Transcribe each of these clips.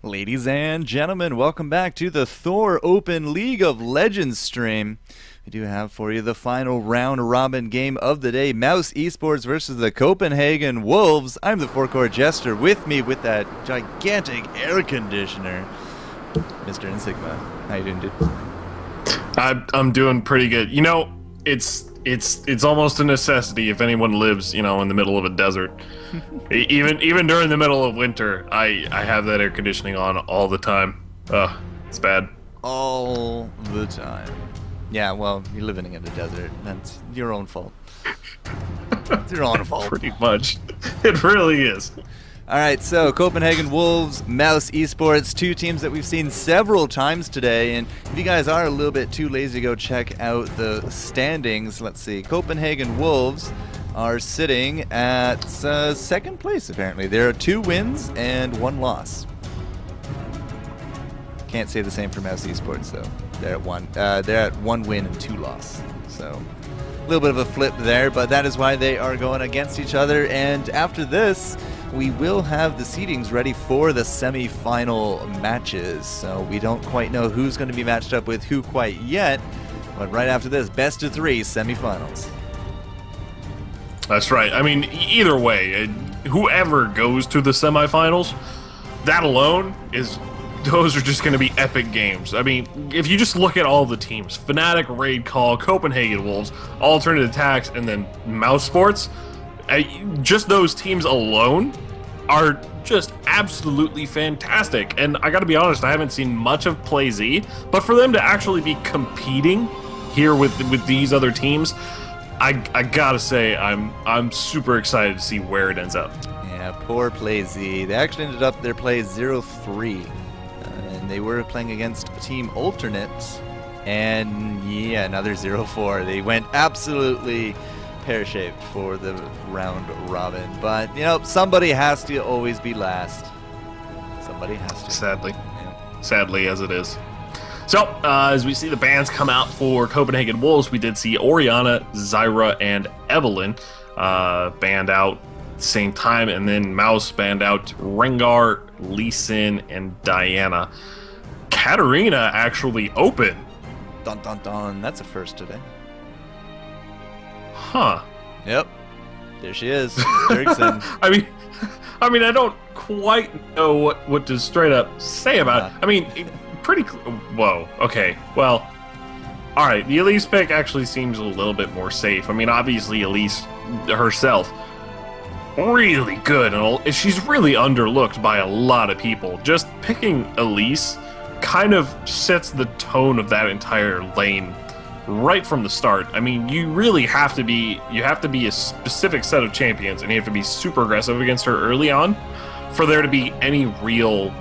Ladies and gentlemen, welcome back to the Thor Open League of Legends stream. We do have for you the final round-robin game of the day, MouzeSports versus the Copenhagen Wolves. I'm the FourCourtJester. With me with that gigantic air conditioner, Mr. Insigma. How you doing, dude? I'm doing pretty good. You know, it's almost a necessity if anyone lives, you know, in the middle of a desert. even during the middle of winter, I have that air conditioning on all the time. It's bad. All the time. Yeah, well, you're living in a desert. That's your own fault. It's your own fault. Pretty much. It really is. All right, so Copenhagen Wolves, MouzeSports, two teams that we've seen several times today. And if you guys are a little bit too lazy to go check out the standings, let's see. Copenhagen Wolves are sitting at second place, apparently. There are 2 wins and 1 loss. Can't say the same for MouzeSports, though. They're at 1 win and 2 loss. So a little bit of a flip there, but that is why they are going against each other. And after this, we will have the seedings ready for the semi-final matches. So we don't quite know who's going to be matched up with who quite yet. But right after this, best of 3 semi-finals. That's right. I mean, either way, whoever goes to the semifinals, that alone those are just going to be epic games. I mean, if you just look at all the teams, Fnatic, Raid Call, Copenhagen Wolves, Alternate Attacks, and then MouzeSports, just those teams alone are just absolutely fantastic. And I gotta be honest, I haven't seen much of PlayZ, but for them to actually be competing here with these other teams, I gotta say I'm super excited to see where it ends up. Yeah, poor PlayZ. They actually ended up their play 0-3. And they were playing against Team Alternate, and yeah, another 0-4. They went absolutely pear-shaped for the round robin, but you know, somebody has to always be last. Somebody has to. Sadly. Yeah. Sadly as it is. So, as we see the bans come out for Copenhagen Wolves, we did see Orianna, Zyra, and Evelyn banned out at the same time, and then Mouse banned out Rengar, Lee Sin, and Diana. Katarina actually opened. Dun dun dun. That's a first today. Huh. Yep. There she is. Dirksen. I mean, I don't quite know what to straight up say about it. I mean, pretty. Whoa. Okay. Well. All right. The Elise pick actually seems a little bit more safe. I mean, obviously, Elise herself, really good, and she's really underlooked by a lot of people. Just picking Elise kind of sets the tone of that entire lane right from the start. I mean, you really have to be a specific set of champions, and you have to be super aggressive against her early on for there to be any real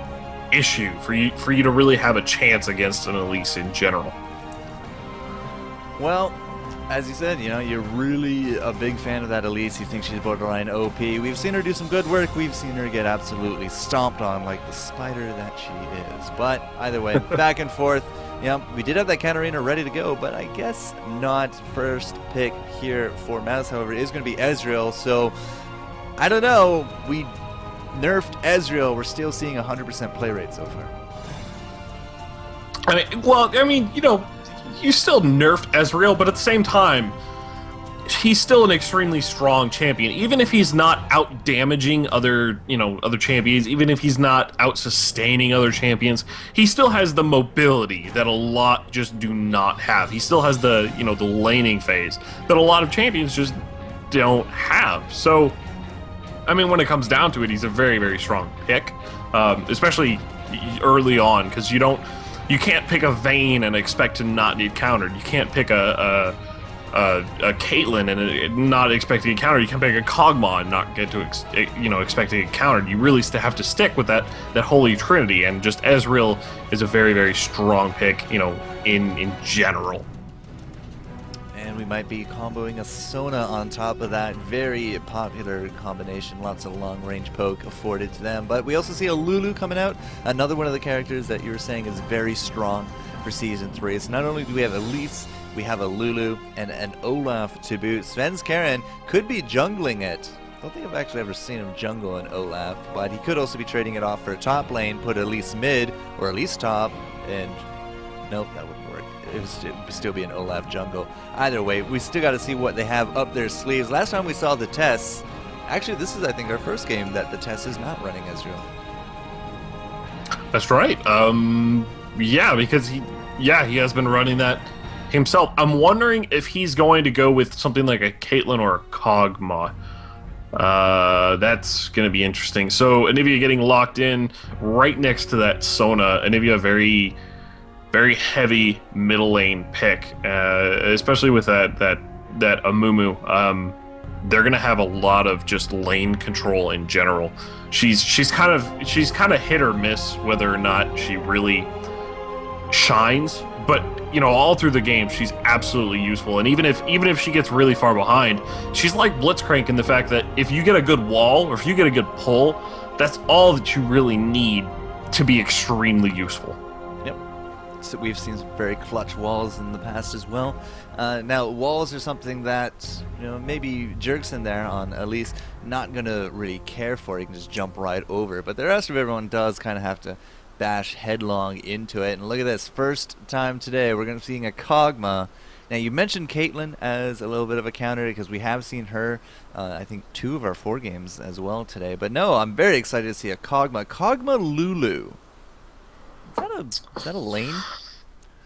issue for you to really have a chance against an Elise in general. Well, as you said, you know, you're really a big fan of that Elise. You think she's borderline OP. We've seen her do some good work. We've seen her get absolutely stomped on like the spider that she is. But either way, back and forth. Yeah, we did have that Katarina ready to go, but I guess not first pick here for Mouse. However, it is going to be Ezreal. So, I don't know. We nerfed Ezreal. We're still seeing 100% play rate so far. I mean, you know, you still nerfed Ezreal, but at the same time, he's still an extremely strong champion. Even if he's not out damaging other champions, even if he's not out sustaining other champions, he still has the mobility that a lot just do not have. He still has the laning phase that a lot of champions just don't have. So, I mean, when it comes down to it, he's a very, very strong pick, especially early on, because you can't pick a Vayne and expect to not get countered. You can't pick a Caitlyn and not expect to get countered. You can't pick a Kog'Maw and not get to expect to get countered. You really have to stick with that holy trinity, and just Ezreal is a very, very strong pick, you know, in general. And we might be comboing a Sona on top of that. Very popular combination. Lots of long-range poke afforded to them. But we also see a Lulu coming out. Another one of the characters that you were saying is very strong for Season 3. So not only do we have Elise, we have a Lulu and an Olaf to boot. Svenskeren could be jungling it I don't think I've actually ever seen him jungle an Olaf, but he could also be trading it off for a top lane, put Elise mid, or Elise top, and nope, that wouldn't work. It would still be an Olaf jungle. Either way, we still got to see what they have up their sleeves. Last time we saw the tests, actually this is I think our first game that the test is not running Ezreal. That's right. Yeah, because he has been running that himself. I'm wondering if he's going to go with something like a Caitlyn or a Kog'Maw. That's going to be interesting. So Anivia getting locked in right next to that Sona. Anivia very, very heavy middle lane pick, especially with that Amumu. They're going to have a lot of just lane control in general. She's kind of hit or miss whether or not she really shines, but all through the game she's absolutely useful. And even if she gets really far behind, she's like Blitzcrank in the fact that if you get a good wall or if you get a good pull, that's all that you really need to be extremely useful. Yep. So we've seen some very clutch walls in the past as well. Now walls are something that maybe Jerkson there on Elise not gonna really care for. He can just jump right over, but the rest of everyone does kind of have to bash headlong into it. And look at this, first time today we're going to be seeing a Kog'Maw. Now you mentioned Caitlyn as a little bit of a counter because we have seen her I think 2 of our 4 games as well today, but no, I'm very excited to see a Kog'Maw Lulu. Is that a lane?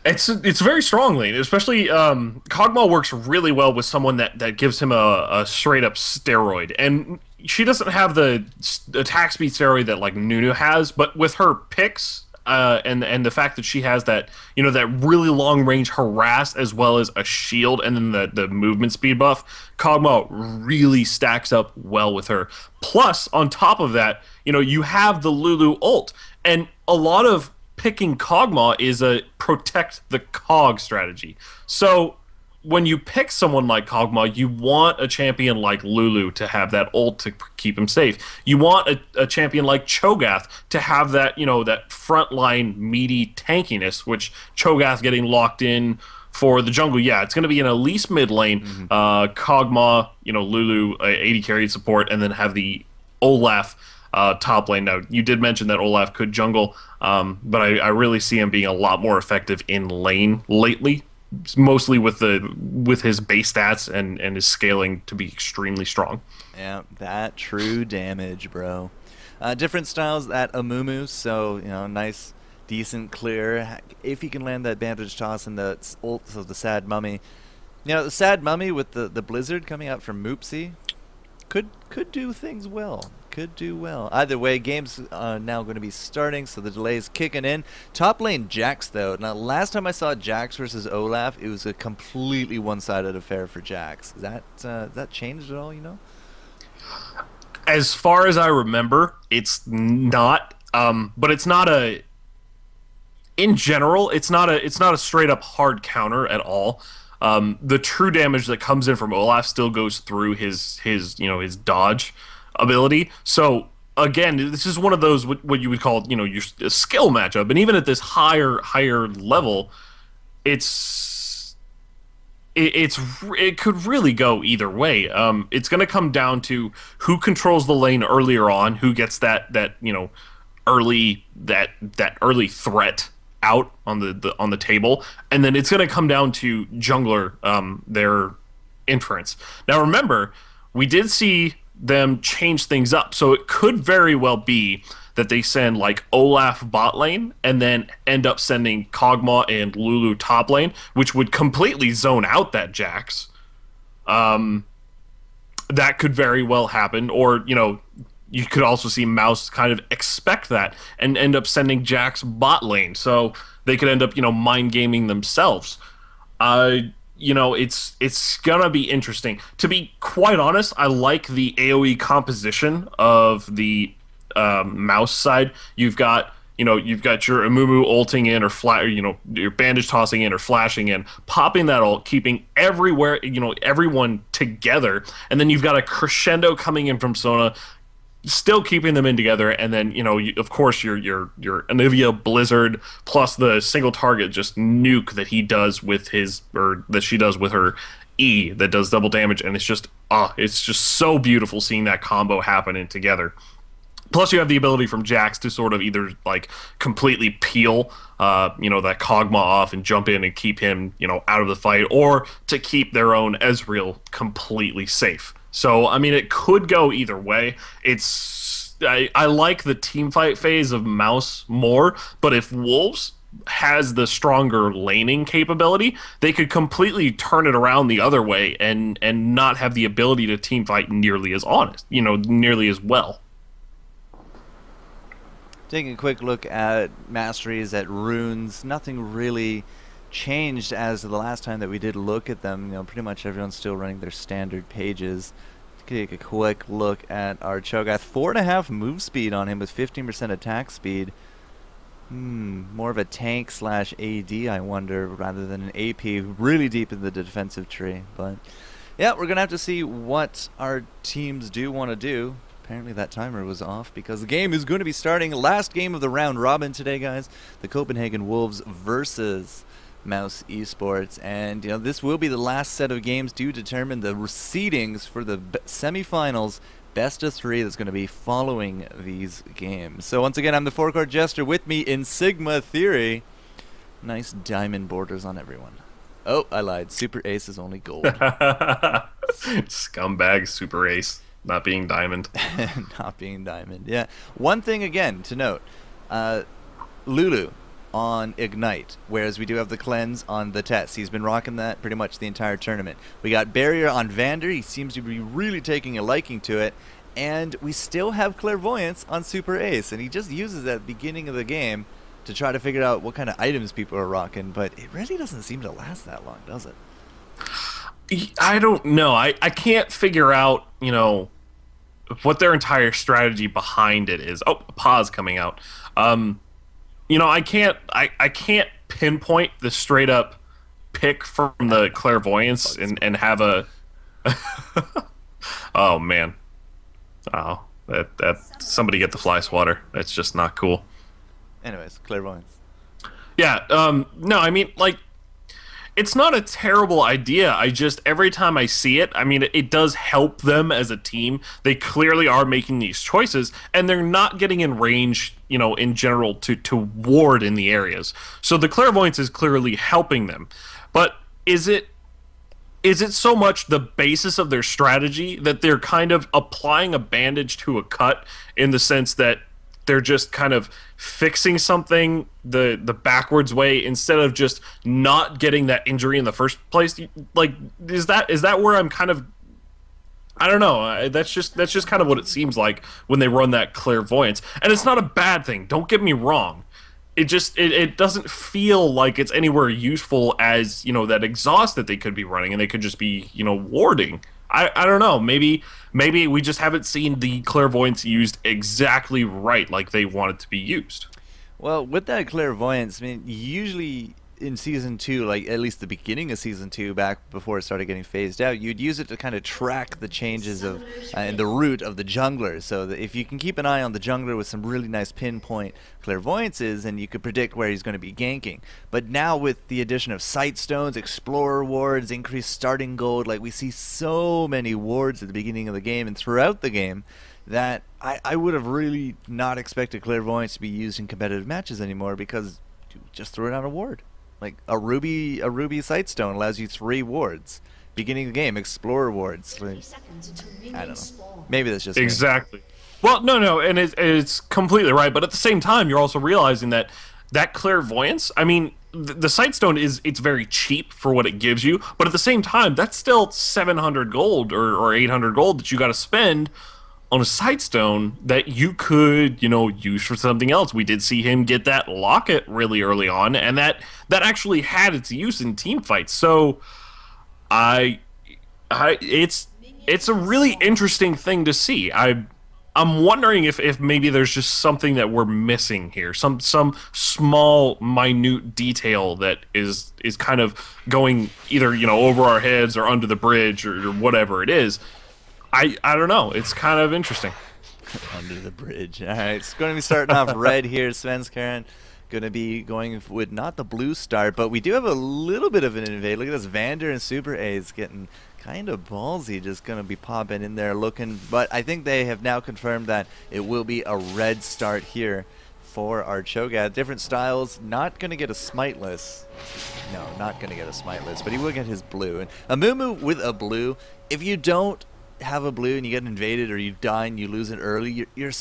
It's a very strong lane, especially Kog'Maw works really well with someone that gives him a straight up steroid, and she doesn't have the attack speed steroid that like Nunu has, but with her picks and the fact that she has that that really long range harass as well as a shield and then the movement speed buff, Kog'Maw really stacks up well with her. Plus, on top of that, you have the Lulu ult, and a lot of picking Kog'Maw is a protect the Cog strategy. So when you pick someone like Kog'Maw, you want a champion like Lulu to have that ult to keep him safe. You want a champion like Cho'Gath to have that, that frontline meaty tankiness, which Cho'Gath getting locked in for the jungle. Yeah, it's going to be an Elise mid lane, Kog'Maw, Lulu, AD carry support, and then have the Olaf top lane. Now, you did mention that Olaf could jungle, but I really see him being a lot more effective in lane lately, mostly with his base stats and his scaling to be extremely strong. Yeah, that true damage, bro. Different styles at Amumu, so nice, decent clear. If he can land that bandage toss and the ult of the Sad Mummy, the Sad Mummy with the Blizzard coming out from Moopsy could do things well. Could do well. Either way, game's now going to be starting, so the delay's kicking in. Top lane Jax, though. Now, last time I saw Jax versus Olaf, it was a completely one-sided affair for Jax. Is that changed at all, As far as I remember, it's not. But it's not a... In general, it's not a straight-up hard counter at all. The true damage that comes in from Olaf still goes through his dodge ability. So again, this is one of those what you would call your skill matchup, and even at this higher level, it could really go either way. It's going to come down to who controls the lane earlier on, who gets that early threat out on the table, and then it's going to come down to jungler their inference. Now remember, we did see them change things up, so it could very well be that they send like Olaf bot lane and then end up sending Kog'Maw and Lulu top lane, which would completely zone out that Jax. That could very well happen, or you could also see Mouse kind of expect that and end up sending Jax bot lane, so they could end up mind gaming themselves. It's gonna be interesting. To be quite honest, I like the AoE composition of the Mouse side. You've got your Amumu ulting in or your bandage tossing in or flashing in, popping that ult, keeping everyone together, and then you've got a crescendo coming in from Sona, still keeping them in together, and then of course your Anivia Blizzard plus the single target just nuke that he does with that she does with her E that does double damage, and it's just so beautiful seeing that combo happening together. Plus, you have the ability from Jax to sort of either like completely peel, that Kog'Maw off and jump in and keep him, out of the fight, or to keep their own Ezreal completely safe. So, I mean, it could go either way. I like the team fight phase of Mouse more, but if Wolves has the stronger laning capability, they could completely turn it around the other way and not have the ability to team fight nearly as nearly as well. Taking a quick look at masteries, at runes, nothing really changed as the last time that we did look at them. Pretty much everyone's still running their standard pages. Take a quick look at our Cho'Gath. 4.5 move speed on him with 15% attack speed. More of a tank / AD, I wonder, rather than an AP. Really deep in the defensive tree. But yeah, we're going to have to see what our teams do want to do. Apparently that timer was off because the game is going to be starting. Last game of the round robin today, guys. The Copenhagen Wolves versus MouzeSports. And this will be the last set of games to determine the seedings for the semifinals. Best of 3 that's going to be following these games. So once again, I'm the FourCourtJester. With me in Sigma Theory. Nice diamond borders on everyone. Oh, I lied. Super Ace is only gold. Scumbag Super Ace. Not being diamond. Not being diamond, yeah. One thing, again, to note. Lulu on Ignite, whereas we do have the Cleanse on the Test. He's been rocking that pretty much the entire tournament. We got Barrier on Vander. He seems to be really taking a liking to it. And we still have Clairvoyance on Super Ace. And he just uses that at the beginning of the game to try to figure out what kind of items people are rocking. But it really doesn't seem to last that long, does it? I don't know. I can't figure out, what their entire strategy behind it is. Oh, a pause coming out. I can't pinpoint the straight up pick from the Clairvoyance and have a oh man. Oh, that somebody get the fly swatter. That's just not cool. Anyways, Clairvoyance. Yeah, no, I mean, like, it's not a terrible idea. Every time I see it, I mean, it does help them as a team. They clearly are making these choices, and they're not getting in range, in general, to ward in the areas. So the Clairvoyance is clearly helping them. But is it so much the basis of their strategy that they're kind of applying a bandage to a cut, in the sense that they're just kind of fixing something the backwards way instead of just not getting that injury in the first place? Like, is that where I'm kind of, I don't know. That's just kind of what it seems like when they run that Clairvoyance. And it's not a bad thing. Don't get me wrong. It just it doesn't feel like it's anywhere useful as, that exhaust that they could be running, and they could just be, warding. I don't know. Maybe we just haven't seen the Clairvoyance used exactly right, like they want it to be used. Well, with that Clairvoyance, I mean, usually in Season 2, like at least the beginning of Season 2, back before it started getting phased out, you'd use it to kind of track the changes of and the route of the jungler. So that if you can keep an eye on the jungler with some really nice pinpoint Clairvoyances, and you could predict where he's going to be ganking. But now with the addition of Sight Stones, Explorer wards, increased starting gold, like we see so many wards at the beginning of the game and throughout the game, that I would have really not expected Clairvoyance to be used in competitive matches anymore, because you just throw it on a ward. Like a ruby Sightstone allows you 3 wards. Beginning of the game, Explorer wards. Like, I don't know. Maybe that's just exactly. Me. Well, no, and it's completely right. But at the same time, you're also realizing that Clairvoyance, I mean, the Sightstone it's very cheap for what it gives you. But at the same time, that's still 700 gold or 800 gold that you got to spend on a Sightstone that you could, use for something else. We did see him get that locket really early on, and that actually had its use in team fights. So, it's a really interesting thing to see. I'm wondering if maybe there's just something that we're missing here, some small, minute detail that is kind of going either over our heads or under the bridge or whatever it is. I don't know. It's kind of interesting. Under the bridge. All right, it's going to be starting off red here. Svenskaren going to be going with not the blue start, but we do have a little bit of an invade. Look at this, Vander and Super A's getting kind of ballsy, just going to be popping in there looking. But I think they have now confirmed that it will be a red start here for our Cho'Gath. Different styles, not going to get a smiteless. No, not going to get a smiteless, but he will get his blue. And a Mumu with a blue, if you don't have a blue and you get invaded or you die and you lose it early, your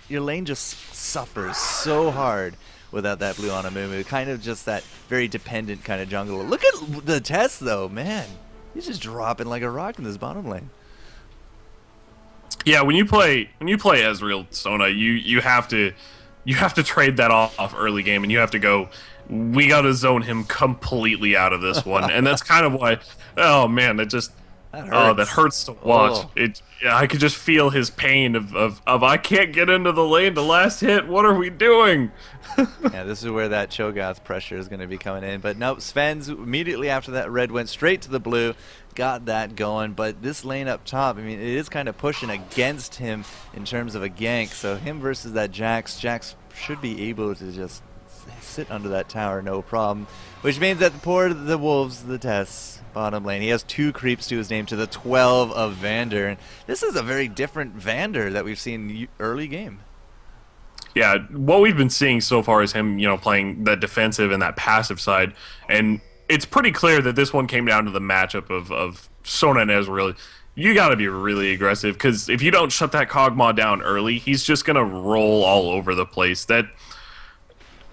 lane just suffers so hard without that blue on a Mumu. Kind of just that very dependent kind of jungler. Look at the test though, man. He's just dropping like a rock in this bottom lane. Yeah, when you play Ezreal Sona, you have to trade that off early game, and you have to go, we got to zone him completely out of this one. And that's kind of why, oh man, that hurts to watch. I could just feel his pain of I can't get into the lane, the last hit, what are we doing? Yeah, this is where that Cho'Gath pressure is going to be coming in. But no, Sven's immediately after that red went straight to the blue, got that going. But this lane up top, I mean, it is kind of pushing against him in terms of a gank. So him versus that Jax should be able to just sit under that tower, no problem. Which means that the Wolves, the Tests, bottom lane, he has 2 creeps to his name to the 12 of Vander. And this is a very different Vander that we've seen early game. Yeah, what we've been seeing so far is him, playing that defensive and that passive side, and it's pretty clear that this one came down to the matchup of Sona and Ezreal. You got to be really aggressive, because if you don't shut that Kog'Maw down early, he's just going to roll all over the place. That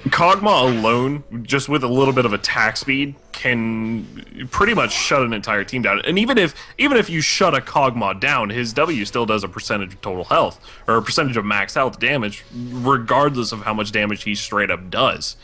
Kog'Maw alone, just with a little bit of attack speed, can pretty much shut an entire team down. And even if you shut a Kog'Maw down, his W still does a percentage of total health, or a percentage of max health damage, regardless of how much damage he straight up does.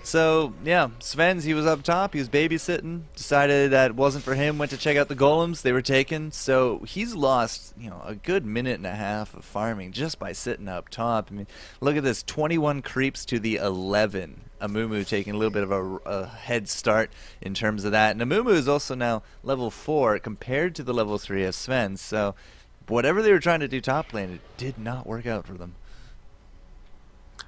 So, yeah, Sven's, he was up top, he was babysitting, decided that it wasn't for him, went to check out the golems, they were taken, so he's lost, a good minute and a half of farming just by sitting up top. I mean, look at this, 21 creeps to the 11. Amumu taking a little bit of a head start in terms of that, and Amumu is also now level 4 compared to the level 3 of Sven, so whatever they were trying to do top lane, it did not work out for them.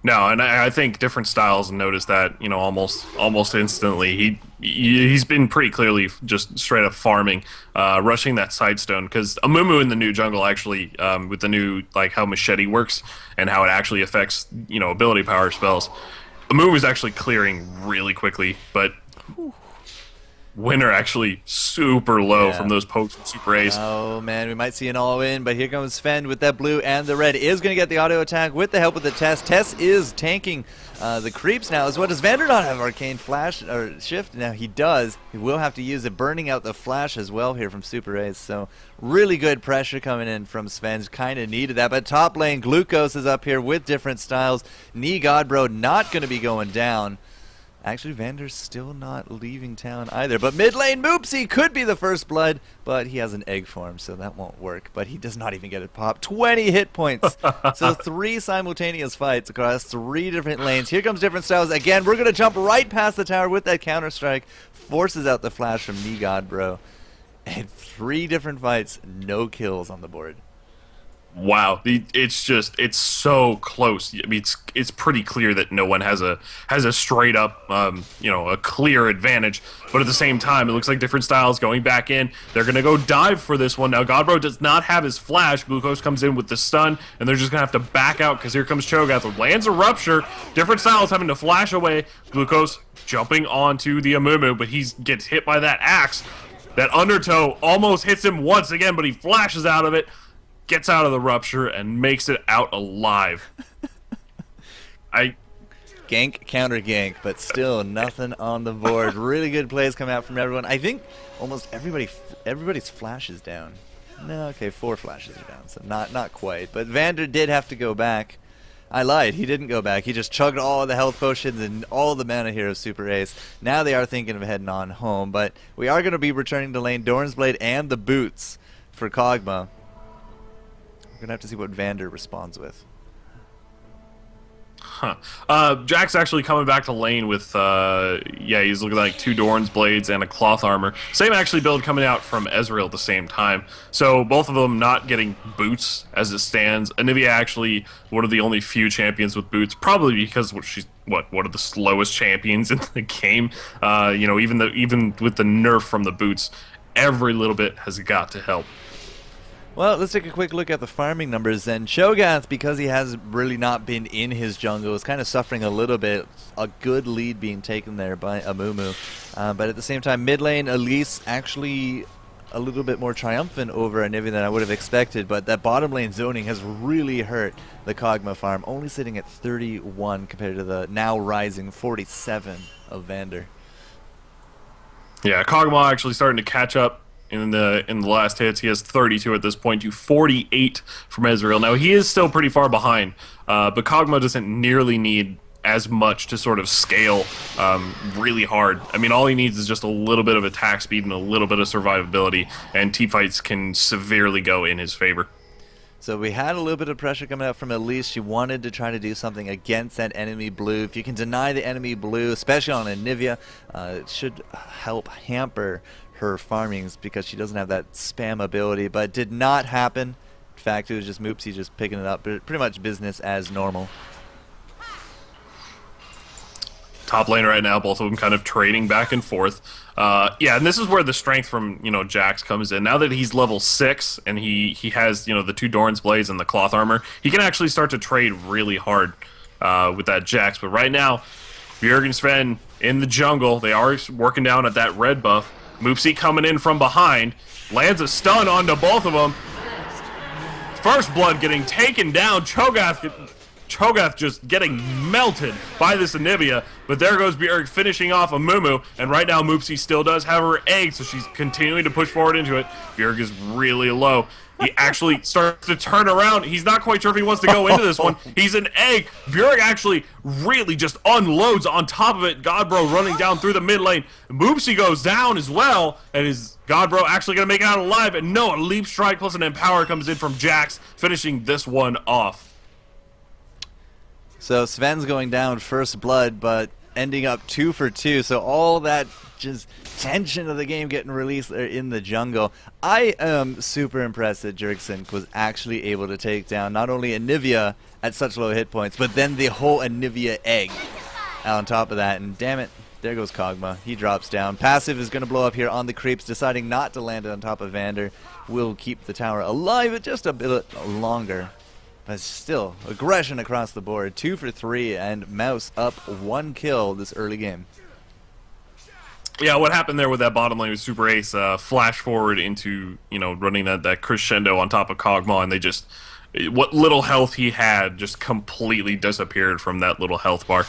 No, and I think different styles notice that, almost instantly. He's been pretty clearly just straight up farming, rushing that sidestone, because Amumu in the new jungle actually, with the new, how Machete works and how it actually affects, ability power spells, Amumu is actually clearing really quickly, but Winter actually super low from those pokes from Super Ace. Oh man, we might see an all-in, but here comes Sven with that blue and the red. Is going to get the auto attack with the help of the Tess. Tess is tanking the creeps now. As well, does Vander not have Arcane Flash or Shift? Now he does. He will have to use it, burning out the Flash as well here from Super Ace. So really good pressure coming in from Sven's. Kind of needed that. But top lane, Glucose is up here with different styles. Knee Godbro not going to be going down. Actually, Vander's still not leaving town either. But mid lane, Moopsy could be the first blood, but he has an egg form, so that won't work. But he does not even get it popped. 20 hit points. So 3 simultaneous fights across 3 different lanes. Here comes different styles. Again, we're going to jump right past the tower with that counter-strike. Forces out the flash from Knee Godbro. And 3 different fights, no kills on the board. Wow, it's so close. I mean, it's pretty clear that no one has a straight up a clear advantage. But at the same time, it looks like different styles going back in. They're gonna go dive for this one now. Godbro does not have his flash. Glucose comes in with the stun, and they're just gonna have to back out because here comes Cho'Gath. Lands a rupture. Different styles having to flash away. Glucose jumping onto the Amumu, but he gets hit by that axe. That undertow almost hits him once again, but he flashes out of it. Gets out of the rupture and makes it out alive. Gank, counter gank, but still nothing on the board. Really good plays coming out from everyone. I think almost everybody's flash is down. No, okay, 4 flashes are down, so not quite. But Vander did have to go back. I lied, he didn't go back. He just chugged all of the health potions and all the mana here of Super Ace. Now they are thinking of heading on home, but we are going to be returning to lane Doran's Blade and the boots for Kog'Maw. We're going to have to see what Vander responds with. Huh. Jack's actually coming back to lane with, yeah, he's looking like 2 Dorn's Blades and a Cloth Armor. Same actually build coming out from Ezreal at the same time. So both of them not getting boots as it stands. Anivia actually one of the only few champions with boots, probably because she's, one of the slowest champions in the game. You know, even with the nerf from the boots, every little bit has got to help. Well, let's take a quick look at the farming numbers. And Cho'Gath, because he has really not been in his jungle, is kind of suffering a little bit. A good lead being taken there by Amumu. But at the same time, mid lane, Elise actually a little bit more triumphant over Anivia than I would have expected. But that bottom lane zoning has really hurt the Kog'Maw farm, only sitting at 31 compared to the now rising 47 of Vander. Yeah, Kog'Maw actually starting to catch up. In the last hits, he has 32 at this point to 48 from Ezreal. Now he is still pretty far behind, but Kog'Maw doesn't nearly need as much to sort of scale really hard. I mean, all he needs is just a little bit of attack speed and a little bit of survivability, and teamfights can severely go in his favor. So we had a little bit of pressure coming out from Elise. She wanted to try to do something against that enemy blue. If you can deny the enemy blue, especially on Anivia, it should help hamper her farmings because she doesn't have that spam ability, but it did not happen. In fact, it was just MouzeSports just picking it up, but pretty much business as normal. Top lane right now, both of them kind of trading back and forth. Yeah, and this is where the strength from, you know, Jax comes in. Now that he's level 6 and he has, you know, the 2 Dorn's Blades and the Cloth Armor, he can actually start to trade really hard with that Jax. But right now, Bjerg and Sven in the jungle, they are working down at that red buff. MouzeSports coming in from behind, lands a stun onto both of them. First Blood getting taken down. Cho'Gath just getting melted by this Anivia, but there goes Bjerg finishing off Amumu, and right now MouzeSports still does have her egg, so she's continuing to push forward into it. Bjerg is really low. He actually starts to turn around. He's not quite sure if he wants to go into this one. He's an egg. Bjerg actually really just unloads on top of it. Godbro running down through the mid lane. MouzeSports goes down as well, and is Godbro actually going to make it out alive? And no, a leap strike plus an empower comes in from Jax, finishing this one off. So Sven's going down first blood, but ending up 2 for 2. So all that just tension of the game getting released there in the jungle. I am super impressed that Jergson was actually able to take down not only Anivia at such low hit points, but then the whole Anivia egg on top of that. And damn it, there goes Kog'Maw. He drops down. Passive is going to blow up here on the creeps, deciding not to land it on top of Vander. Will keep the tower alive at just a bit longer. But still, aggression across the board. 2 for 3, and Mouse up 1 kill this early game. Yeah, what happened there with that bottom lane with Super Ace, flash forward into, you know, running that crescendo on top of Kog'Maw, and they just, what little health he had just completely disappeared from that little health bar.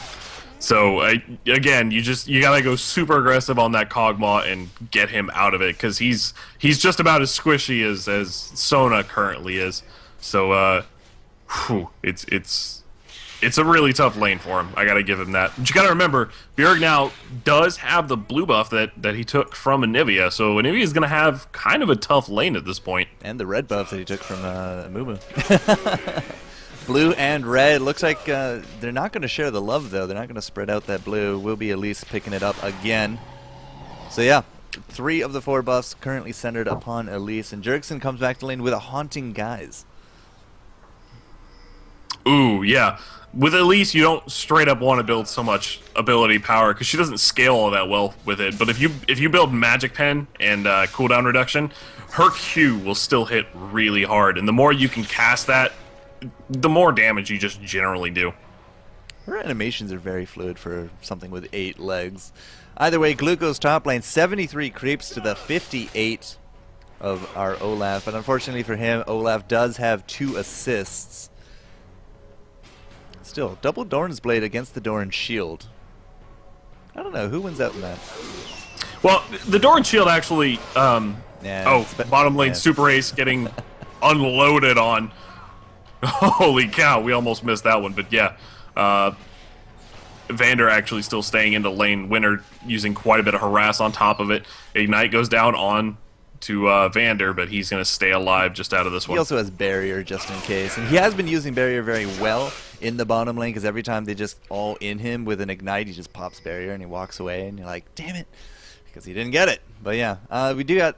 So, again, you gotta go super aggressive on that Kog'Maw and get him out of it, because he's just about as squishy as Sona currently is. So, it's a really tough lane for him. I gotta give him that. But you gotta remember, Bjerg now does have the blue buff that he took from Anivia, so Anivia is gonna have kind of a tough lane at this point. And the red buff that he took from Amumu. Blue and red. Looks like they're not gonna share the love though. They're not gonna spread out that blue. Will be Elise picking it up again. So yeah, 3 of the 4 buffs currently centered upon Elise, and Jergson comes back to lane with a Haunting Guise. Ooh, yeah. With Elise, you don't straight up want to build so much ability power because she doesn't scale all that well with it. But if you build Magic Pen and cooldown reduction, her Q will still hit really hard. And the more you can cast that, the more damage you just generally do. Her animations are very fluid for something with 8 legs. Either way, Gluco's top lane, 73 creeps to the 58 of our Olaf. But unfortunately for him, Olaf does have 2 assists. Still, double Dorn's Blade against the Dorn Shield. I don't know, who wins out in that? Well, the Dorn Shield actually, bottom lane Super Ace getting unloaded on. Holy cow, we almost missed that one, but yeah. Vander actually still staying into lane winner, using quite a bit of harass on top of it. Ignite goes down on to Vander, but he's going to stay alive just out of this one. He also has barrier just in case, and he has been using barrier very well in the bottom lane, because every time they just all in him with an ignite, he just pops barrier and he walks away, and you're like, damn it, because he didn't get it. But yeah, we do got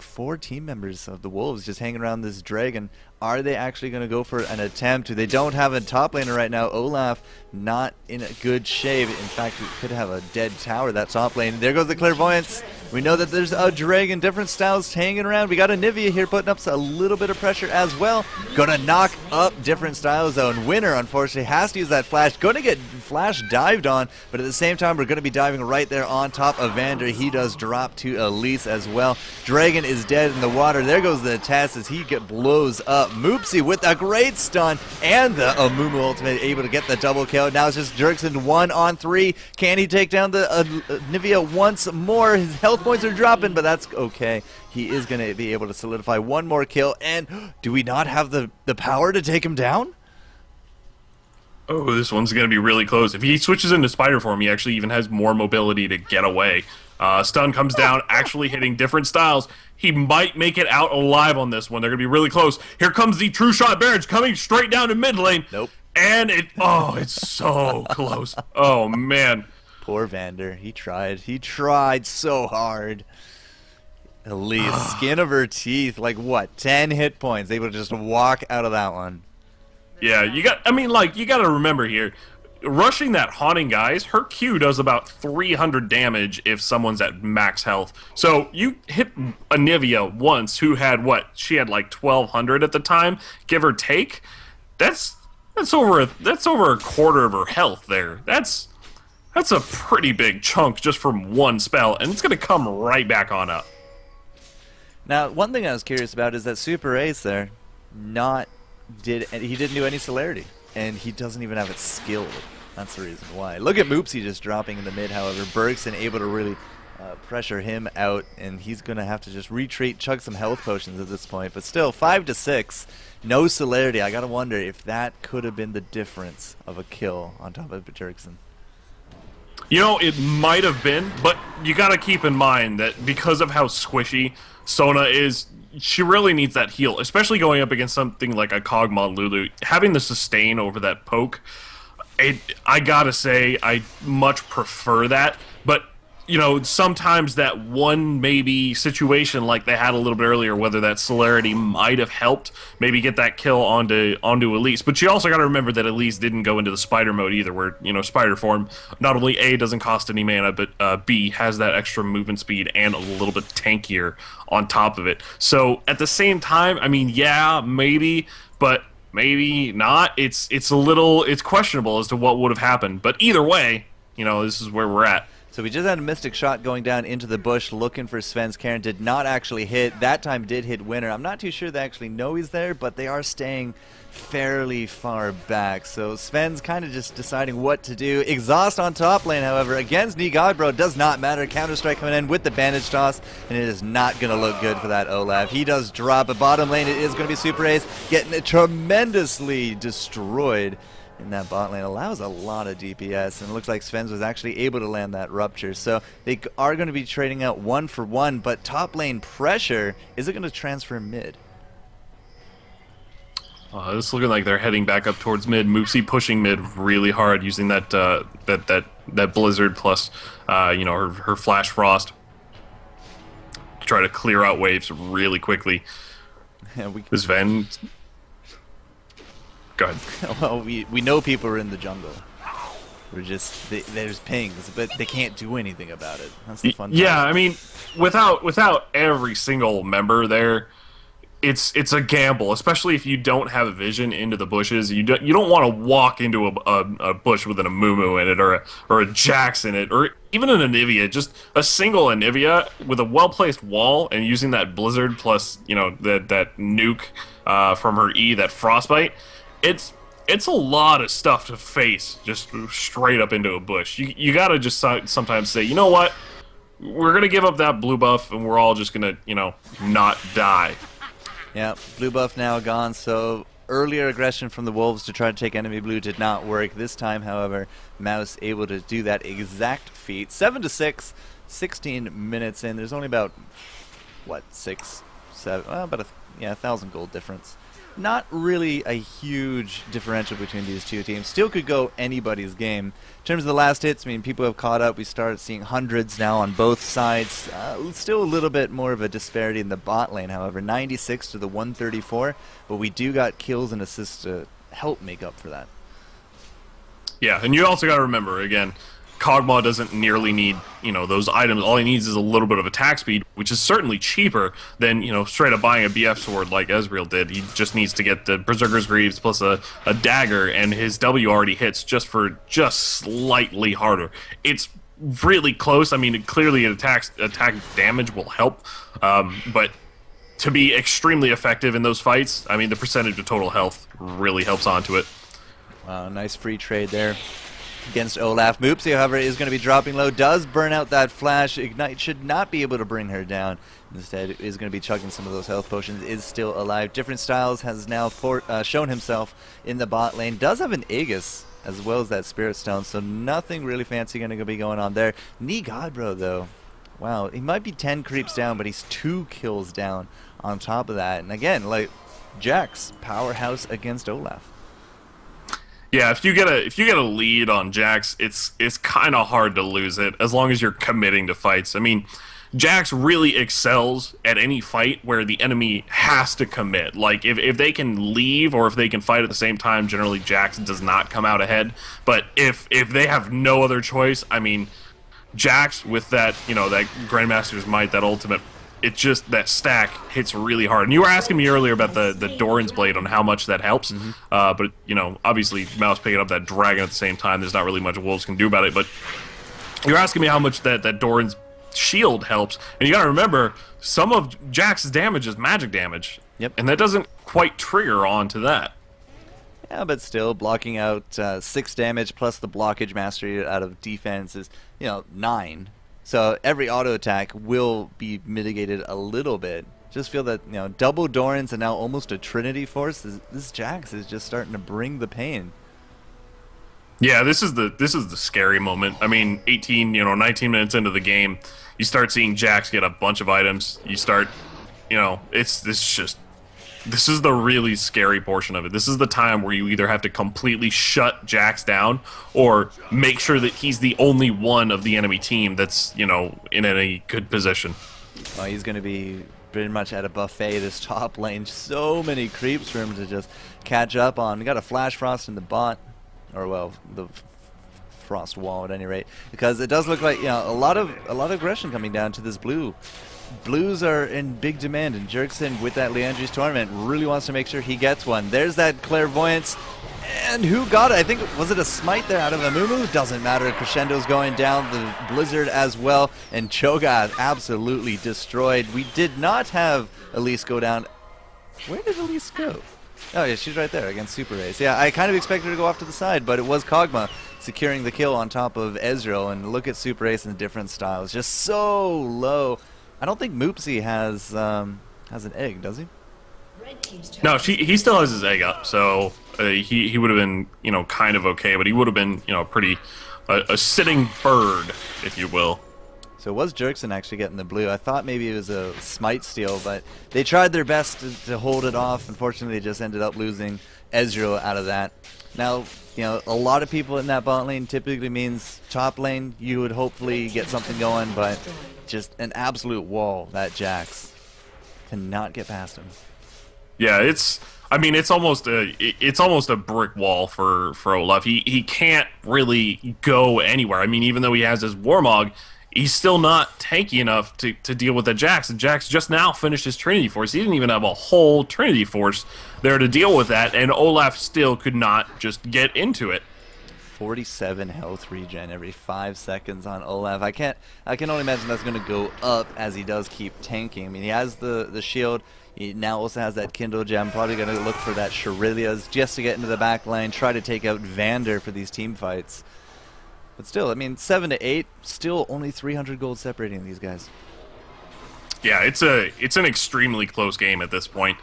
4 team members of the Wolves just hanging around this dragon. Are they actually going to go for an attempt? They don't have a top laner right now. Olaf not in a good shape. In fact, we could have a dead tower, that top lane. There goes the clairvoyance. We know that there's a dragon, different styles hanging around. We got a Nivea here putting up a little bit of pressure as well. Gonna knock up different styles though. And Winner, unfortunately, has to use that flash. Gonna get flash dived on, but at the same time, we're gonna be diving right there on top of Vander. He does drop to Elise as well. Dragon is dead in the water. There goes the Tess as he blows up. Moopsy with a great stun and the Amumu ultimate, able to get the double kill. Now it's just Jerkson 1-on-3. Can he take down the Nivea once more? His health points are dropping, but that's okay. He is going to be able to solidify one more kill. And do we not have the power to take him down? Oh, this one's going to be really close. If he switches into spider form, he actually even has more mobility to get away. Stun comes down, actually hitting different styles. He might make it out alive on this one. They're going to be really close. Here comes the True Shot Barrage coming straight down to mid lane. Nope. And it's so close. Oh, man. Poor Vander. He tried. He tried so hard. Elise, skin of her teeth, like what, 10 hit points, able to just walk out of that one. Yeah, you got to remember here, rushing that Haunting Guys, her Q does about 300 damage if someone's at max health. So you hit a Nivea once who had what? She had like 1200 at the time, give or take. That's over a quarter of her health there. That's a pretty big chunk just from one spell, and it's going to come right back on up. Now, one thing I was curious about is that Super Ace there he didn't do any celerity, and he doesn't even have it skilled. That's the reason why. Look at Moopsy just dropping in the mid, however. Bergson able to really pressure him out, and he's going to have to just retreat, chug some health potions at this point. But still, 5-6, no celerity. I got to wonder if that could have been the difference of a kill on top of Jerkson. You know, it might have been, but you got to keep in mind that because of how squishy Sona is, she really needs that heal, especially going up against something like a Kog'Maw Lulu. Having the sustain over that poke, I gotta say, I much prefer that. But, you know, sometimes that one maybe situation like they had a little bit earlier, whether that celerity might have helped maybe get that kill onto Elise. But you also got to remember that Elise didn't go into the spider mode either, where, you know, spider form not only A, doesn't cost any mana, but B, has that extra movement speed and a little bit tankier on top of it. So at the same time, I mean, yeah, maybe, but maybe not. It's questionable as to what would have happened. But either way, you know, this is where we're at. So we just had a Mystic Shot going down into the bush looking for Sven's Karen. Did not actually hit. That time did hit Winner. I'm not too sure they actually know he's there, but they are staying fairly far back. So Sven's kind of just deciding what to do. Exhaust on top lane, however, against Knee Godbro does not matter. Counter-Strike coming in with the bandage toss, and it is not going to look good for that Olaf. He does drop, but bottom lane it is going to be Super Ace getting tremendously destroyed. In that bot lane, allows a lot of DPS, and it looks like Sven's was actually able to land that rupture. So they are going to be trading out 1-for-1, but top lane pressure, is it going to transfer mid? It's looking like they're heading back up towards mid. Moopsy pushing mid really hard, using that that Blizzard plus you know, her Flash Frost to try to clear out waves really quickly. Yeah, Sven. Go ahead. Well, we know people are in the jungle. We're just there's pings, but they can't do anything about it. That's the fun. Yeah, part. I mean, without every single member there, it's a gamble, especially if you don't have a vision into the bushes. You don't want to walk into a bush with an Amumu in it, or a Jax in it, or even an Anivia. Just a single Anivia with a well placed wall and using that Blizzard plus, you know, that nuke from her E, that Frostbite. It's a lot of stuff to face just straight up into a bush. You gotta just sometimes say, you know what, we're gonna give up that blue buff and we're all just gonna, you know, not die. Yeah, blue buff now gone. So earlier aggression from the Wolves to try to take enemy blue did not work. This time, however, Mouse able to do that exact feat. 7-6, 16 minutes in. There's only about what, 6, 7, about a 1,000 gold difference. Not really a huge differential between these two teams. Still could go anybody's game. In terms of the last hits, I mean, people have caught up. We started seeing hundreds now on both sides. Still a little bit more of a disparity in the bot lane, however. 96 to the 134, but we do got kills and assists to help make up for that. Yeah, and you also got to remember, again, Kog'Maw doesn't nearly need, those items. All he needs is a little bit of attack speed, which is certainly cheaper than, straight up buying a BF sword like Ezreal did. He just needs to get the Berserker's Greaves plus a dagger, and his W already hits just slightly harder. It's really close. I mean, clearly attack damage will help, but to be extremely effective in those fights, I mean, the percentage of total health really helps onto it. Wow, nice free trade there against Olaf. MouzeSports, however, is going to be dropping low. Does burn out that flash. Ignite should not be able to bring her down. Instead, is going to be chugging some of those health potions. Is still alive. Different Styles has now shown himself in the bot lane. Does have an Aegis as well as that Spirit Stone, so nothing really fancy going to be going on there. Knee Godbro, though. Wow, he might be 10 creeps down, but he's 2 kills down on top of that. And again, like, Jax, powerhouse against Olaf. Yeah, if you get a lead on Jax, it's kind of hard to lose it as long as you're committing to fights. I mean, Jax really excels at any fight where the enemy has to commit. Like, if they can leave or if they can fight at the same time, generally Jax does not come out ahead. But if they have no other choice, I mean, Jax with that, that Grandmaster's Might, that ultimate, it's just that stack hits really hard. And you were asking me earlier about the Doran's Blade on how much that helps. But, obviously Mouse picking up that dragon at the same time, there's not really much Wolves can do about it. But you're asking me how much that Doran's shield helps. And you got to remember, some of Jax's damage is magic damage. Yep. And that doesn't quite trigger onto that. Yeah, but still, blocking out 6 damage plus the blockage mastery out of defense is, 9. So every auto attack will be mitigated a little bit. Just feel that, double Dorans and now almost a Trinity Force. This Jax is just starting to bring the pain. Yeah, this is the scary moment. I mean, 19 minutes into the game, you start seeing Jax get a bunch of items. You start, this is the really scary portion of it. This is the time where you either have to completely shut Jax down or make sure that he's the only one of the enemy team that's, in any good position. Well, he's going to be pretty much at a buffet this top lane. So many creeps for him to just catch up on. We got a Flash Frost in the bot, or well, the Frost wall at any rate, because it does look like a lot of aggression coming down to this blue. Blues are in big demand, and Jerkson with that Leandri's tournament really wants to make sure he gets one. There's that clairvoyance, and who got it? I think, was it a smite there out of Amumu? Doesn't matter. Crescendo's going down, the Blizzard as well, and Cho'Gath absolutely destroyed. We did not have Elise go down. Where did Elise go? Oh yeah, she's right there against Super Race. Yeah, I kind of expected her to go off to the side, but it was Kog'Maw securing the kill on top of Ezreal, and look at Super Race and the different styles. Just so low. I don't think MouzeSports has an egg, does he? No, he still has his egg up, so he would have been, kind of okay, but he would have been, pretty a sitting bird, if you will. So it was Jerkson actually getting the blue. I thought maybe it was a smite steal, but they tried their best to hold it off. Unfortunately, they just ended up losing Ezreal out of that. Now, a lot of people in that bot lane typically means top lane. You would hopefully get something going, but just an absolute wall, that Jax. Cannot get past him. Yeah, it's almost a brick wall for Olaf. He can't really go anywhere. I mean, even though he has his Warmog, he's still not tanky enough to deal with that Jax. And Jax just now finished his Trinity Force. He didn't even have a whole Trinity Force there to deal with that, and Olaf still could not just get into it. 47 health regen every 5 seconds on Olaf. I can only imagine that's going to go up as he does keep tanking. I mean, he has the shield. He now also has that Kindle gem. Probably going to look for that Shurilias just to get into the back line, try to take out Vander for these team fights. But still, I mean, 7 to 8, still only 300 gold separating these guys. Yeah, it's an extremely close game at this point.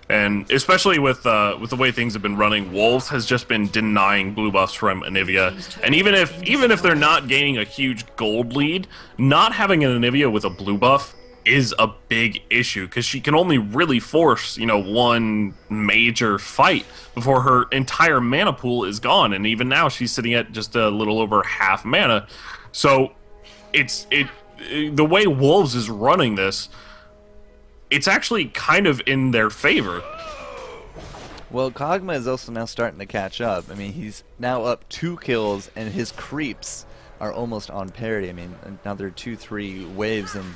And especially with the way things have been running, Wolves has just been denying blue buffs from Anivia. And even if they're not gaining a huge gold lead, not having an Anivia with a blue buff is a big issue because she can only really force, one major fight before her entire mana pool is gone, and even now she's sitting at just a little over half mana. So the way Wolves is running this, it's actually kind of in their favor. Well, Kog'Maw is also now starting to catch up. I mean, he's now up 2 kills, and his creeps are almost on parity. I mean, now they're 2-3 waves, and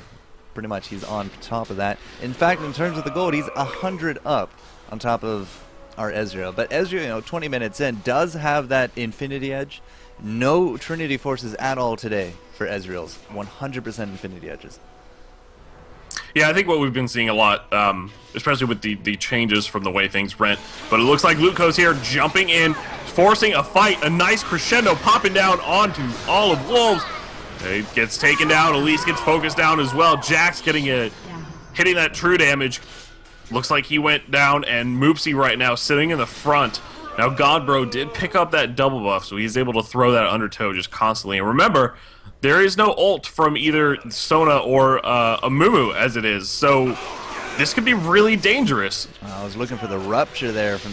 pretty much he's on top of that. In fact, in terms of the gold, he's 100 up on top of our Ezreal. But Ezreal, 20 minutes in, does have that Infinity Edge. No Trinity Forces at all today for Ezreal's. 100% Infinity Edges. Yeah, I think what we've been seeing a lot, especially with the changes from the way things went, but it looks like Luco's here jumping in, forcing a fight, a nice crescendo popping down onto all of Wolves. It gets taken down, Elise gets focused down as well. Jax hitting that true damage. Looks like he went down, and Moopsy right now sitting in the front. Now Godbro did pick up that double buff, so he's able to throw that undertow just constantly. And remember, there is no ult from either Sona or Amumu as it is, so this could be really dangerous. I was looking for the rupture there from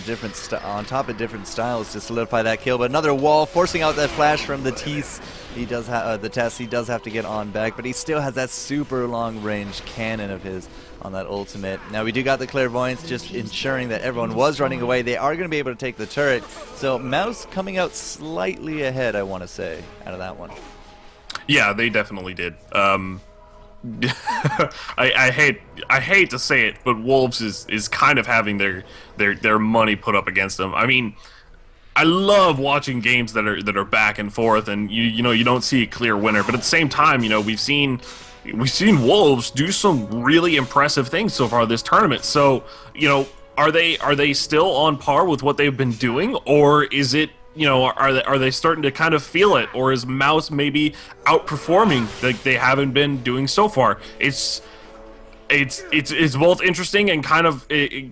on top of different styles to solidify that kill, but another wall forcing out that flash from the Tease. He does have the test. He does have to get on back, but he still has that super long range cannon of his on that ultimate. Now we do got the clairvoyance, just ensuring that everyone was running away. They are going to be able to take the turret. So Mouse coming out slightly ahead, I want to say, out of that one. Yeah, they definitely did. I hate to say it, but Wolves is kind of having their money put up against them. I mean, I love watching games that are back and forth, and you don't see a clear winner. But at the same time, we've seen Wolves do some really impressive things so far this tournament. So, are they still on par with what they've been doing, or is it, are they starting to kind of feel it, or is Mouse maybe outperforming like they haven't been doing so far? It's both interesting and kind of it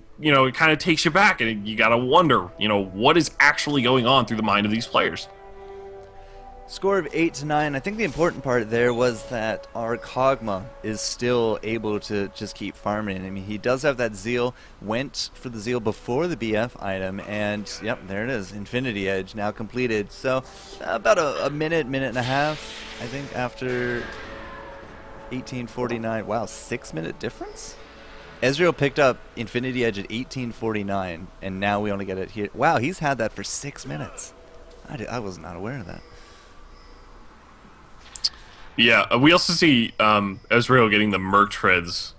kind of takes you back, and you gotta wonder what is actually going on through the mind of these players. Score of 8-9. I think the important part there was that our Kog'Maw is still able to just keep farming. I mean, he does have that Zeal, went for the Zeal before the BF item, and yep, there it is, Infinity Edge now completed. So about a minute and a half, I think, after 1849. Wow, 6-minute difference? Ezreal picked up Infinity Edge at 1849, and now we only get it here. Wow, he's had that for 6 minutes. I was not aware of that. Yeah, we also see Ezreal getting the Merc Treads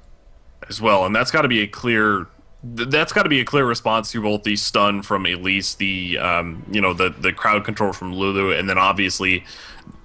as well, and that's got to be a clear response to both the stun from Elise, the the crowd control from Lulu, and then obviously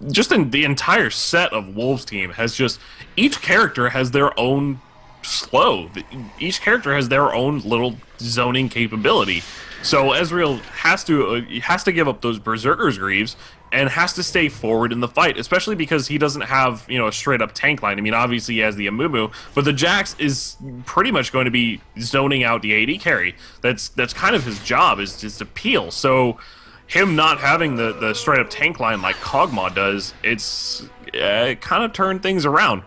just the entire set of Wolves team has just, each character has their own slow. Each character has their own little zoning capability. So Ezreal has to give up those Berserker's Greaves and has to stay forward in the fight, especially because he doesn't have, a straight-up tank line. I mean, obviously he has the Amumu, but the Jax is pretty much going to be zoning out the AD carry. That's kind of his job, is just to peel. So him not having the straight-up tank line like Kog'Maw does, it kind of turned things around.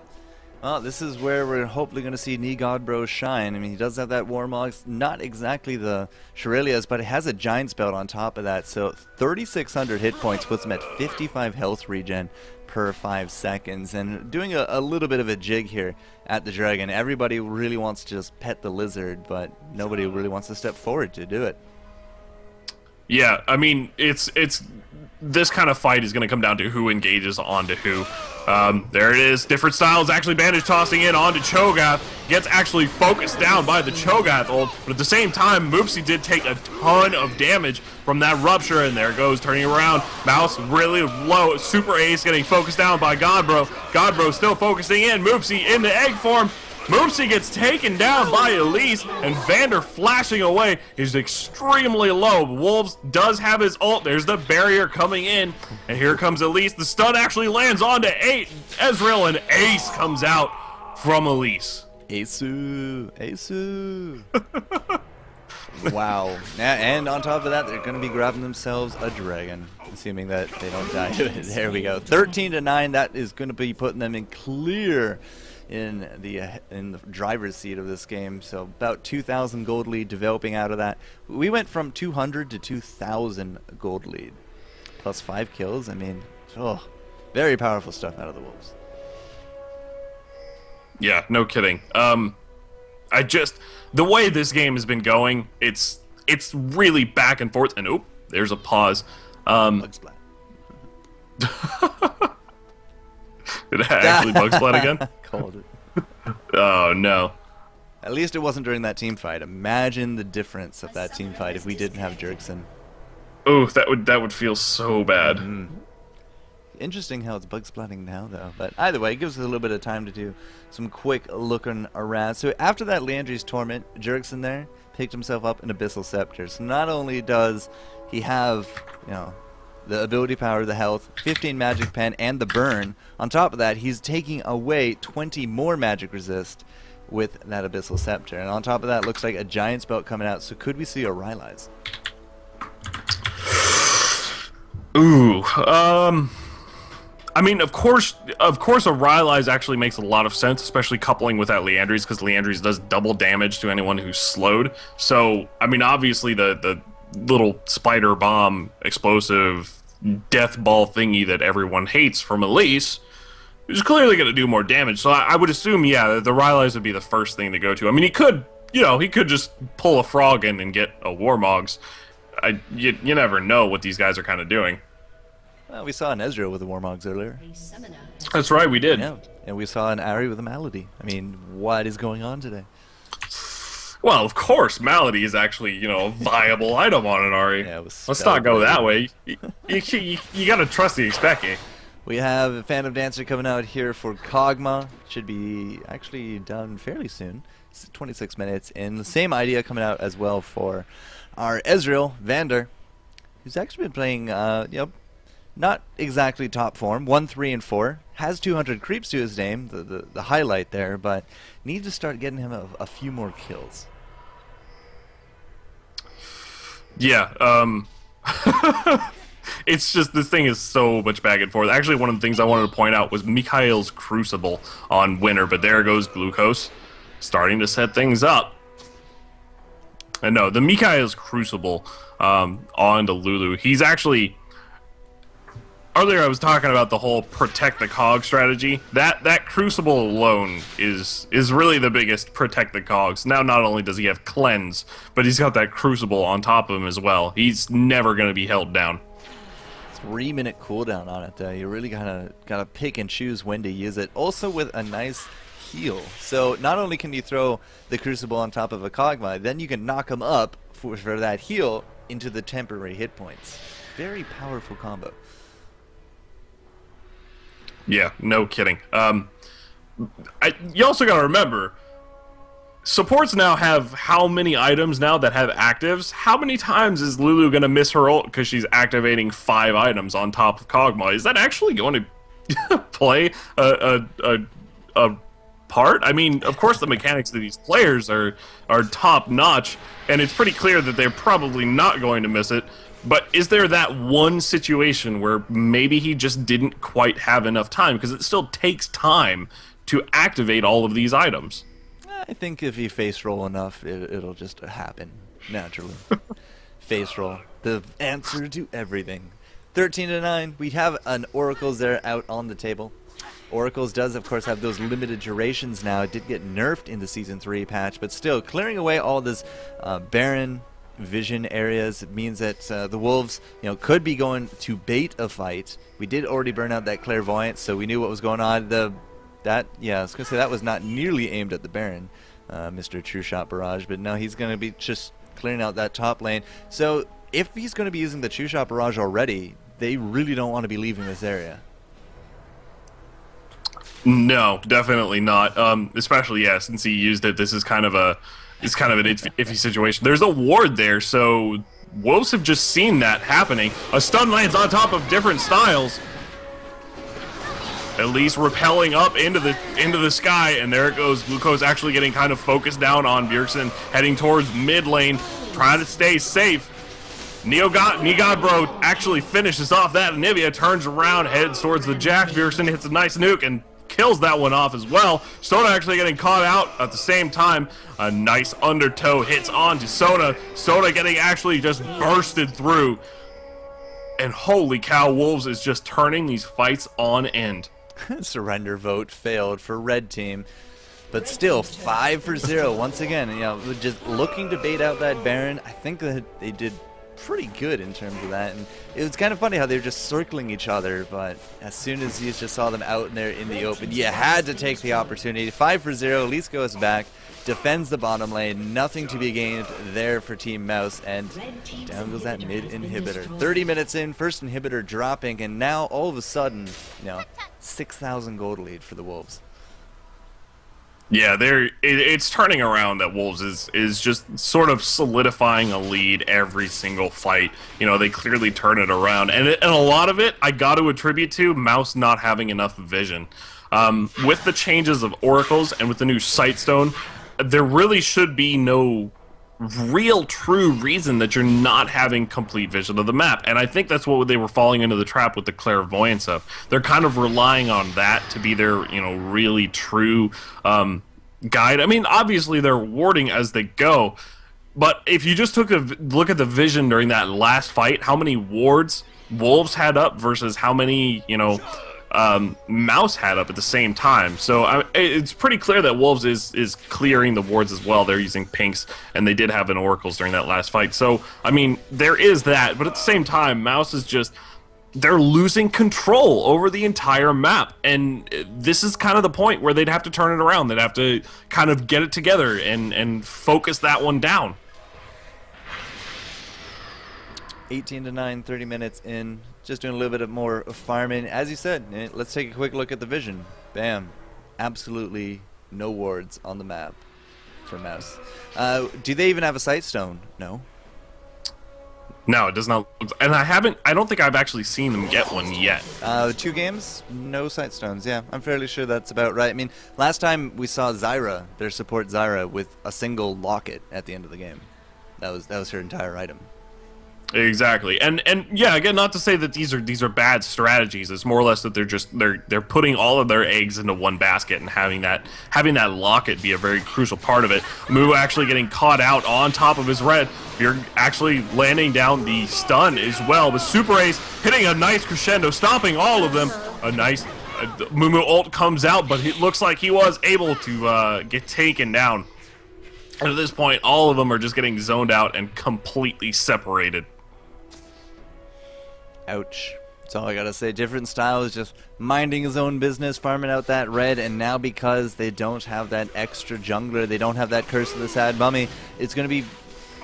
Well, this is where we're hopefully going to see Godbro shine. I mean, he does have that Warmog, not exactly the Shurelya's, but it has a Giant's Belt on top of that. So 3,600 hit points puts him at 55 health regen per 5 seconds. And doing a little bit of a jig here at the Dragon. Everybody really wants to just pet the Lizard, but nobody really wants to step forward to do it. Yeah, I mean, it's this kind of fight is going to come down to who engages onto who. There it is. Different styles. Actually, Bandage tossing in onto Cho'Gath. Gets actually focused down by the Cho'Gath ult. But at the same time, Moopsy did take a ton of damage from that Rupture. And there goes, turning around. Mouse really low. Super Ace getting focused down by Godbro. Godbro still focusing in. Moopsy in the egg form. Moopsy gets taken down by Elise, and Vander flashing away is extremely low. Wolves does have his ult. There's the barrier coming in, and here comes Elise. The stun actually lands onto Ezreal, and Ace comes out from Elise. Asu. Wow. And on top of that, they're going to be grabbing themselves a dragon, assuming that they don't die. There we go. 13-9. That is going to be putting them in clear in the driver's seat of this game. So about 2,000 gold lead developing out of that. We went from 200 to 2,000 gold lead, plus 5 kills. I mean, oh, very powerful stuff out of the Wolves. Yeah, no kidding. The way this game has been going, it's really back and forth. And oh, there's a pause. Bug splat. Did I actually bug splat again? Called it. Oh no. At least it wasn't during that team fight. Imagine the difference of that team fight if we didn't have Jerkson. Oh, that would feel so bad. Mm-hmm. Interesting how it's bug splatting now, though. But either way, it gives us a little bit of time to do some quick looking around. So after that Landry's Torment, Jerkson there picked himself up an Abyssal Scepter. So not only does he have, you know, the ability power, the health, 15 magic pen, and the burn. On top of that, he's taking away 20 more magic resist with that Abyssal Scepter. And on top of that, looks like a Giant's Belt coming out. So could we see a Rylai's? Ooh, I mean, of course, a Rylai's actually makes a lot of sense, especially coupling with that Liandry's, because Liandry's does double damage to anyone who's slowed. So, I mean, obviously the little spider bomb explosive death ball thingy that everyone hates from Elise is clearly going to do more damage. So I would assume, yeah, the Rylai's would be the first thing to go to. I mean, he could just pull a frog in and get a Warmogs. You never know what these guys are kind of doing. Well, we saw an Ezreal with the Warmogs earlier. That's right, we did. Yeah, and we saw an Ahri with a Malady. I mean, what is going on today? Well, of course, Malady is actually, you know, a viable item on an Ahri. Yeah, let's not go that way. You gotta trust the Expecki. We have a Phantom Dancer coming out here for Kog'Maw. Should be actually done fairly soon. It's 26 minutes. And the same idea coming out as well for our Ezreal, Vander, who's actually been playing, not exactly top form. 1, 3, and 4. Has 200 creeps to his name, the highlight there, but need to start getting him a few more kills. Yeah, it's just, this thing is so much back and forth. Actually, one of the things I wanted to point out was Mikhail's Crucible on Winner, but there goes Glucose, starting to set things up. And no, the Mikhail's Crucible on to Lulu, he's actually... Earlier I was talking about the whole protect the cog strategy. That Crucible alone is really the biggest protect the cogs. Now not only does he have cleanse, but he's got that Crucible on top of him as well. He's never going to be held down. 3-minute cooldown on it though. You really gotta pick and choose when to use it. Also with a nice heal. So not only can you throw the Crucible on top of a Kog'Maw, then you can knock him up for that heal into the temporary hit points. Very powerful combo. Yeah, no kidding. You also gotta remember, supports now have how many items now that have actives? How many times is Lulu gonna miss her ult because she's activating 5 items on top of Kog'Maw? Is that actually going to play a part? I mean, of course the mechanics of these players are top notch, and it's pretty clear that they're probably not going to miss it. But is there that one situation where maybe he just didn't quite have enough time? Because it still takes time to activate all of these items. I think if you face roll enough, it'll just happen naturally. Face roll, the answer to everything. 13-9, we have an Oracles there out on the table. Oracles does, of course, have those limited durations now. It did get nerfed in the Season 3 patch, but still, clearing away all this barren vision areas means that the Wolves, could be going to bait a fight. We did already burn out that Clairvoyance, so we knew what was going on. I was gonna say that was not nearly aimed at the Baron, Mr. True Shot Barrage, but no, he's gonna be just clearing out that top lane. So if he's gonna be using the True Shot Barrage already, they really don't want to be leaving this area. No, definitely not. Especially since he used it. This is kind of an iffy situation. There's a ward there, so Wolves have just seen that happening. A stun lands on top of different styles. At least repelling up into the sky, and there it goes. Glucose actually getting kind of focused down on Bjergsen, heading towards mid lane, trying to stay safe. Nigodbro actually finishes off that. Anivia turns around, heads towards the Jax. Bjergsen hits a nice nuke, and kills that one off as well. Sona actually getting caught out at the same time. A nice undertow hits onto Sona. Sona getting actually just bursted through. And holy cow, Wolves is just turning these fights on end. Surrender vote failed for red team. But still, 5-0 once again. You know, just looking to bait out that Baron. I think that they did pretty good in terms of that. And it was kind of funny how they were just circling each other. But as soon as you just saw them out there in the open, you had to take the opportunity. 5-0, Elise goes back, defends the bottom lane. Nothing to be gained there for Team Mouse. And down goes that mid inhibitor. 30 minutes in, first inhibitor dropping. And now all of a sudden, you know, 6,000 gold lead for the Wolves. Yeah, it's turning around. That Wolves is just sort of solidifying a lead every single fight. You know, they clearly turn it around. And a lot of it, I got to attribute to Mouse not having enough vision. With the changes of Oracles and with the new Sightstone, there really should be no real true reason that you're not having complete vision of the map. And I think that's what they were falling into the trap with the clairvoyance of. They're kind of relying on that to be their, you know, really true guide. I mean, obviously they're warding as they go, but if you just took a look at the vision during that last fight, how many wards Wolves had up versus how many, you know, Mouse had up at the same time. So it's pretty clear that Wolves is clearing the wards as well. They're using pinks, and they did have an Oracles during that last fight. So, I mean, there is that, but at the same time, Mouse is just, they're losing control over the entire map, and this is kind of the point where they'd have to turn it around. They'd have to kind of get it together and focus that one down. 18-9, 30 minutes in, just doing a little bit of more farming. As you said, let's take a quick look at the vision. Bam. Absolutely no wards on the map for Mouse. Do they even have a Sightstone? No. No, it does not. And I don't think I've actually seen them get one yet. 2 games, no Sightstones. Yeah, I'm fairly sure that's about right. I mean, last time we saw Zyra, their support Zyra, with a single locket at the end of the game. That was her entire item. Exactly, and yeah, again, not to say that these are bad strategies. It's more or less that they're putting all of their eggs into one basket and having that locket be a very crucial part of it. Moo actually getting caught out on top of his red. You're actually landing down the stun as well. The Super Ace hitting a nice crescendo, stopping all of them. A nice Moo ult comes out, but it looks like he was able to get taken down. And at this point, all of them are just getting zoned out and completely separated. Ouch. That's all I gotta say. Different styles, just minding his own business, farming out that red, and now because they don't have that extra jungler, they don't have that Curse of the Sad Mummy, it's gonna be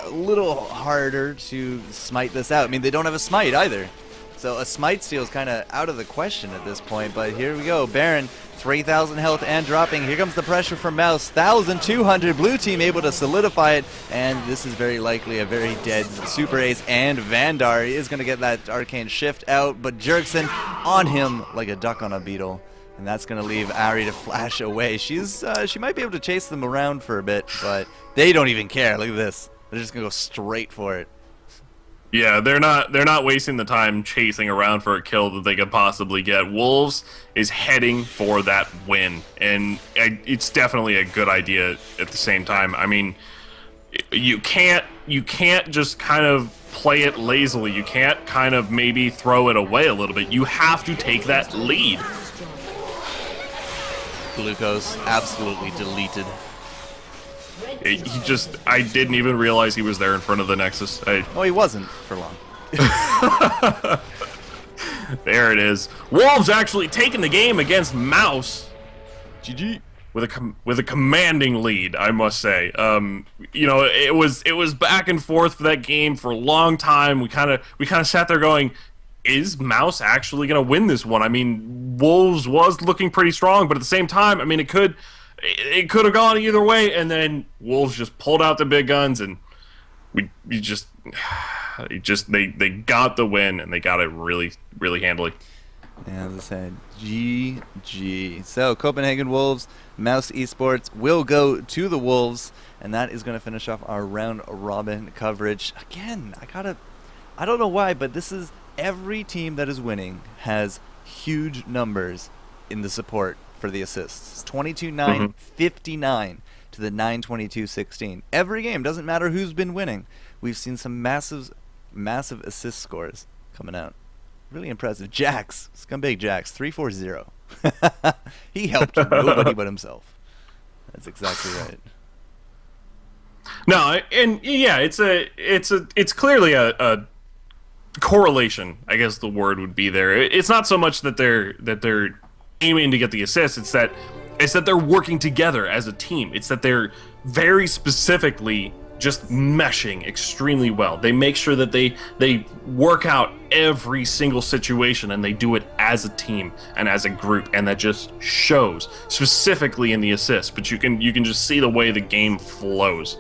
a little harder to smite this out. I mean, they don't have a smite either. So a smite steal is kind of out of the question at this point, but here we go. Baron, 3,000 health and dropping. Here comes the pressure from Mouse. 1,200. Blue team able to solidify it, and this is very likely a very dead Super Ace, and Vandar is going to get that arcane shift out, but Jerkson on him like a duck on a beetle, and that's going to leave Ari to flash away. She might be able to chase them around for a bit, but they don't even care. Look at this. They're just going to go straight for it. Yeah, they're not wasting the time chasing around for a kill that they could possibly get. Wolves is heading for that win, and it's definitely a good idea at the same time. I mean, you can't just kind of play it lazily. You can't kind of maybe throw it away a little bit. You have to take that lead. Glucose absolutely deleted. I didn't even realize he was there in front of the Nexus. Oh, he wasn't for long. There it is. Wolves actually taking the game against Mouse. GG. With a commanding lead, I must say. You know, it was back and forth for that game for a long time. We kind of sat there going, is Mouse actually going to win this one? I mean, Wolves was looking pretty strong, but at the same time, I mean, it could have gone either way, and then Wolves just pulled out the big guns, and they got the win, and they got it really, really handily. Yeah, as I said, GG. So Copenhagen Wolves, MouzeSports will go to the Wolves, and that is going to finish off our round robin coverage. Again, I don't know why, but this is every team that is winning has huge numbers in the support for the assists. 22-9, 59 to the 9-22-16. Every game, doesn't matter who's been winning. We've seen some massive assist scores coming out. Really impressive. Jax, scumbag Jax, 340. He helped nobody but himself. That's exactly right. No, and yeah, it's clearly a correlation, I guess the word would be there. It's not so much that they're aiming to get the assist, it's that they're working together as a team. It's that they're very specifically just meshing extremely well. They make sure that they work out every single situation, and they do it as a team and as a group, and that just shows specifically in the assists. But you can just see the way the game flows.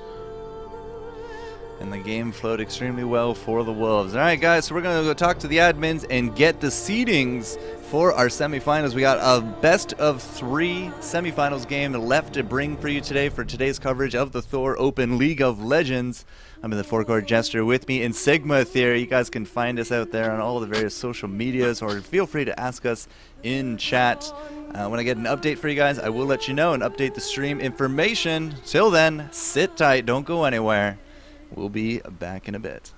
And the game flowed extremely well for the Wolves. All right, guys, so we're going to go talk to the admins and get the seedings for our semifinals. We got a best-of-3 semifinals game left to bring for you today for today's coverage of the Thor Open League of Legends. I'm in the FourCourtJester. With me in Sigma Theory. You guys can find us out there on all the various social medias, or feel free to ask us in chat. When I get an update for you guys, I will let you know and update the stream information. Till then, sit tight. Don't go anywhere. We'll be back in a bit.